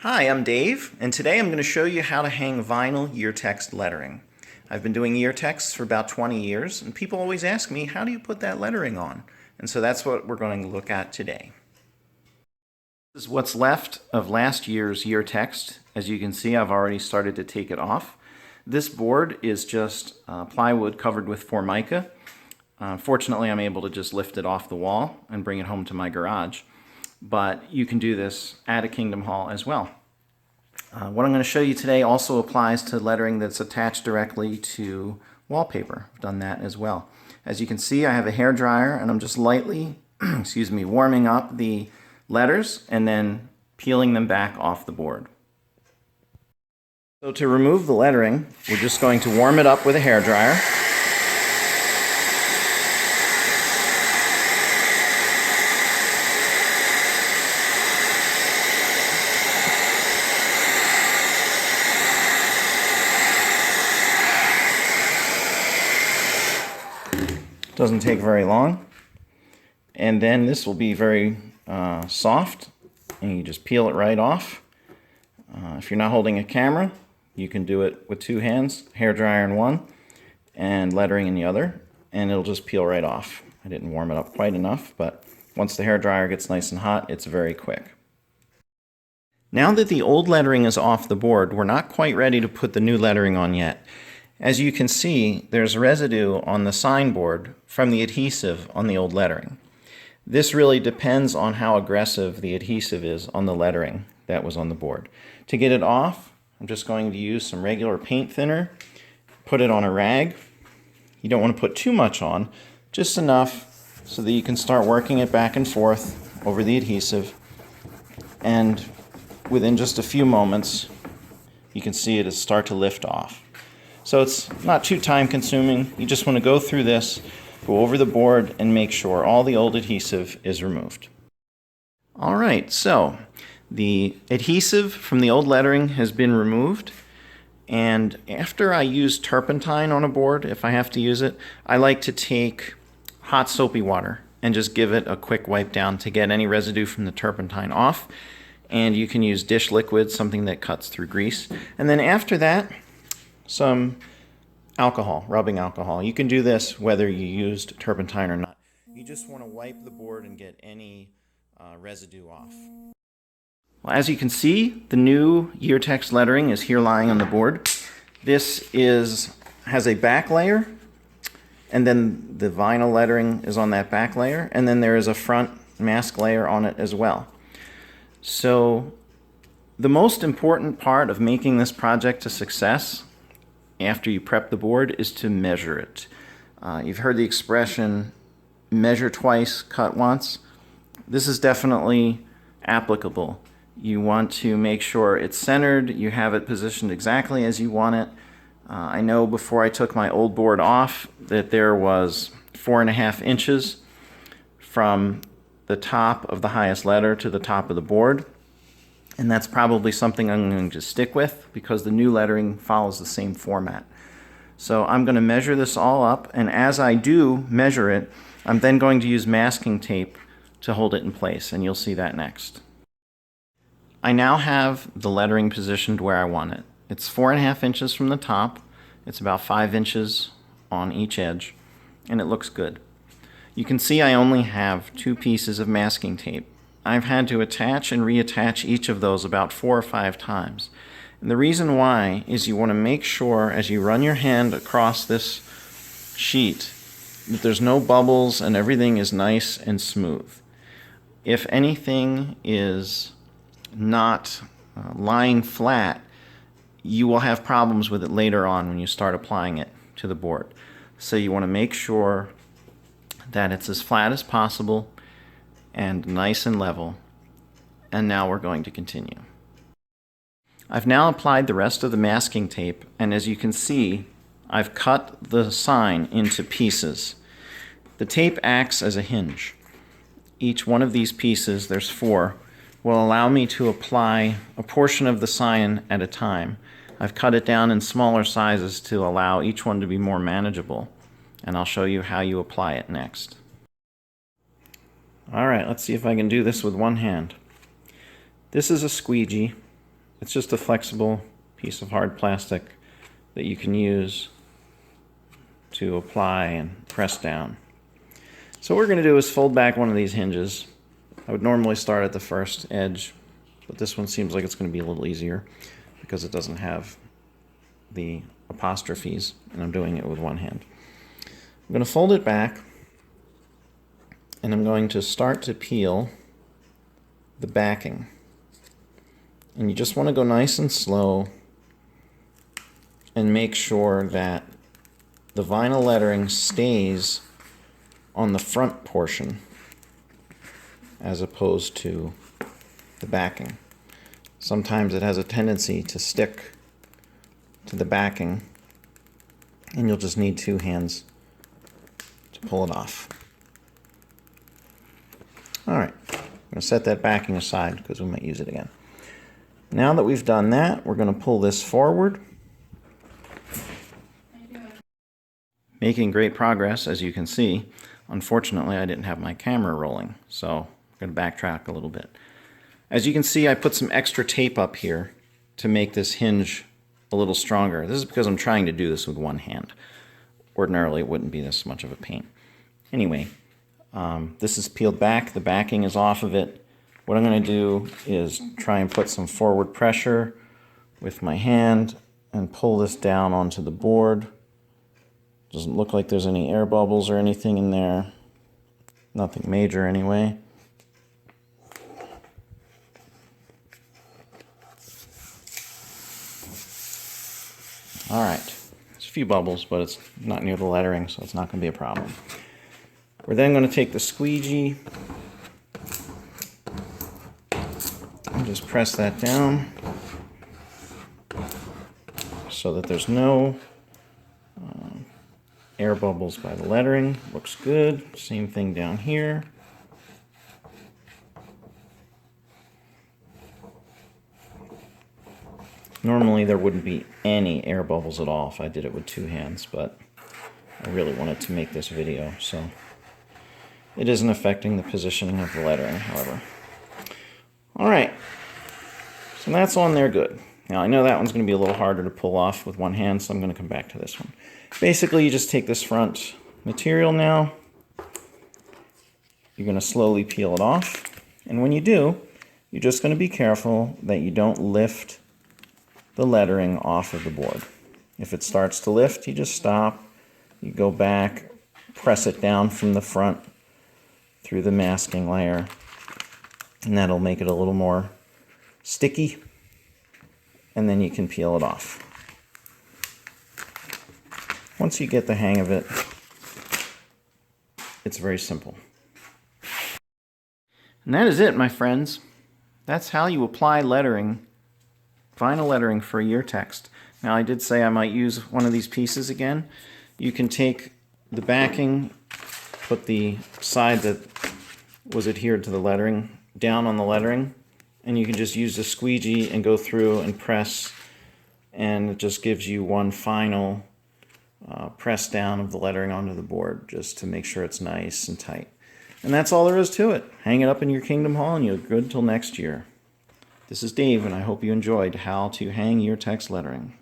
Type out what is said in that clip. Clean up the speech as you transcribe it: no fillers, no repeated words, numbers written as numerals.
Hi, I'm Dave, and today I'm going to show you how to hang vinyl yeartext lettering. I've been doing yeartexts for about 20 years, and people always ask me, how do you put that lettering on? And so that's what we're going to look at today. This is what's left of last year's yeartext. As you can see, I've already started to take it off. This board is just plywood covered with Formica. Fortunately, I'm able to just lift it off the wall and bring it home to my garage. But you can do this at a Kingdom Hall as well. What I'm going to show you today also applies to lettering that's attached directly to wallpaper. I've done that as well. As you can see, I have a hairdryer and I'm just lightly warming up the letters and then peeling them back off the board. So to remove the lettering, we're just going to warm it up with a hairdryer. Doesn't take very long, and then this will be very soft, and you just peel it right off. If you're not holding a camera, you can do it with two hands, hairdryer in one and lettering in the other, and it'll just peel right off. I didn't warm it up quite enough, but once the hairdryer gets nice and hot, it's very quick. Now that the old lettering is off the board, we're not quite ready to put the new lettering on yet. As you can see, there's residue on the signboard from the adhesive on the old lettering. This really depends on how aggressive the adhesive is on the lettering that was on the board. To get it off, I'm just going to use some regular paint thinner, put it on a rag. You don't want to put too much on, just enough so that you can start working it back and forth over the adhesive. And within just a few moments, you can see it start to lift off. So it's not too time consuming. You just want to go through this, go over the board, and make sure all the old adhesive is removed. All right, so the adhesive from the old lettering has been removed. And after I use turpentine on a board, if I have to use it, I like to take hot soapy water and just give it a quick wipe down to get any residue from the turpentine off. And you can use dish liquid, something that cuts through grease. And then after that, some alcohol, rubbing alcohol. You can do this whether you used turpentine or not. You just want to wipe the board and get any residue off. Well, as you can see, the new yeartext lettering is here lying on the board. This has a back layer, and then the vinyl lettering is on that back layer, and then there is a front mask layer on it as well. So the most important part of making this project a success after you prep the board is to measure it. You've heard the expression, measure twice, cut once. This is definitely applicable. You want to make sure it's centered, you have it positioned exactly as you want it. I know before I took my old board off that there was 4.5 inches from the top of the highest letter to the top of the board. And that's probably something I'm going to stick with because the new lettering follows the same format. So I'm going to measure this all up, and as I do measure it, I'm then going to use masking tape to hold it in place, and you'll see that next. I now have the lettering positioned where I want it. It's 4.5 inches from the top, it's about 5 inches on each edge, and it looks good. You can see I only have 2 pieces of masking tape. I've had to attach and reattach each of those about 4 or 5 times. And the reason why is you want to make sure as you run your hand across this sheet that there's no bubbles and everything is nice and smooth. If anything is not lying flat, you will have problems with it later on when you start applying it to the board. So you want to make sure that it's as flat as possible and nice and level. And now we're going to continue. I've now applied the rest of the masking tape, and as you can see, I've cut the sign into pieces. The tape acts as a hinge. Each one of these pieces, there's 4, will allow me to apply a portion of the sign at a time. I've cut it down in smaller sizes to allow each one to be more manageable, and I'll show you how you apply it next. All right, let's see if I can do this with one hand. This is a squeegee, It's just a flexible piece of hard plastic that you can use to apply and press down. So what we're going to do is fold back one of these hinges. I would normally start at the first edge, but this one seems like it's going to be a little easier because it doesn't have the apostrophes, and I'm doing it with one hand. I'm going to fold it back, and I'm going to start to peel the backing. And you just want to go nice and slow and make sure that the vinyl lettering stays on the front portion as opposed to the backing. Sometimes it has a tendency to stick to the backing, and you'll just need two hands to pull it off. Alright, I'm going to set that backing aside because we might use it again. Now that we've done that, we're going to pull this forward. Making great progress, as you can see. Unfortunately, I didn't have my camera rolling, so I'm going to backtrack a little bit. As you can see, I put some extra tape up here to make this hinge a little stronger. This is because I'm trying to do this with one hand. Ordinarily, it wouldn't be this much of a pain. Anyway, this is peeled back. The backing is off of it. What I'm going to do is try and put some forward pressure with my hand and pull this down onto the board. Doesn't look like there's any air bubbles or anything in there. Nothing major anyway. All right, there's a few bubbles, but it's not near the lettering, so it's not going to be a problem. We're then going to take the squeegee and just press that down so that there's no air bubbles by the lettering. Looks good. Same thing down here. Normally there wouldn't be any air bubbles at all if I did it with two hands, but I really wanted to make this video, so it isn't affecting the positioning of the lettering, however. Alright, so that's on there good. Now I know that one's going to be a little harder to pull off with one hand, so I'm going to come back to this one. Basically, you just take this front material now, you're going to slowly peel it off, and when you do, you're just going to be careful that you don't lift the lettering off of the board. If it starts to lift, you just stop, you go back, press it down from the front through the masking layer, and that'll make it a little more sticky, and then you can peel it off. Once you get the hang of it, it's very simple. And that is it, my friends. That's how you apply lettering, vinyl lettering for a year text. Now I did say I might use one of these pieces again. You can take the backing, put the side that was adhered to the lettering down on the lettering, and you can just use the squeegee and go through and press, and it just gives you one final press down of the lettering onto the board just to make sure it's nice and tight. And that's all there is to it. Hang it up in your Kingdom Hall and you're good till next year. This is Dave, and I hope you enjoyed how to hang year text lettering.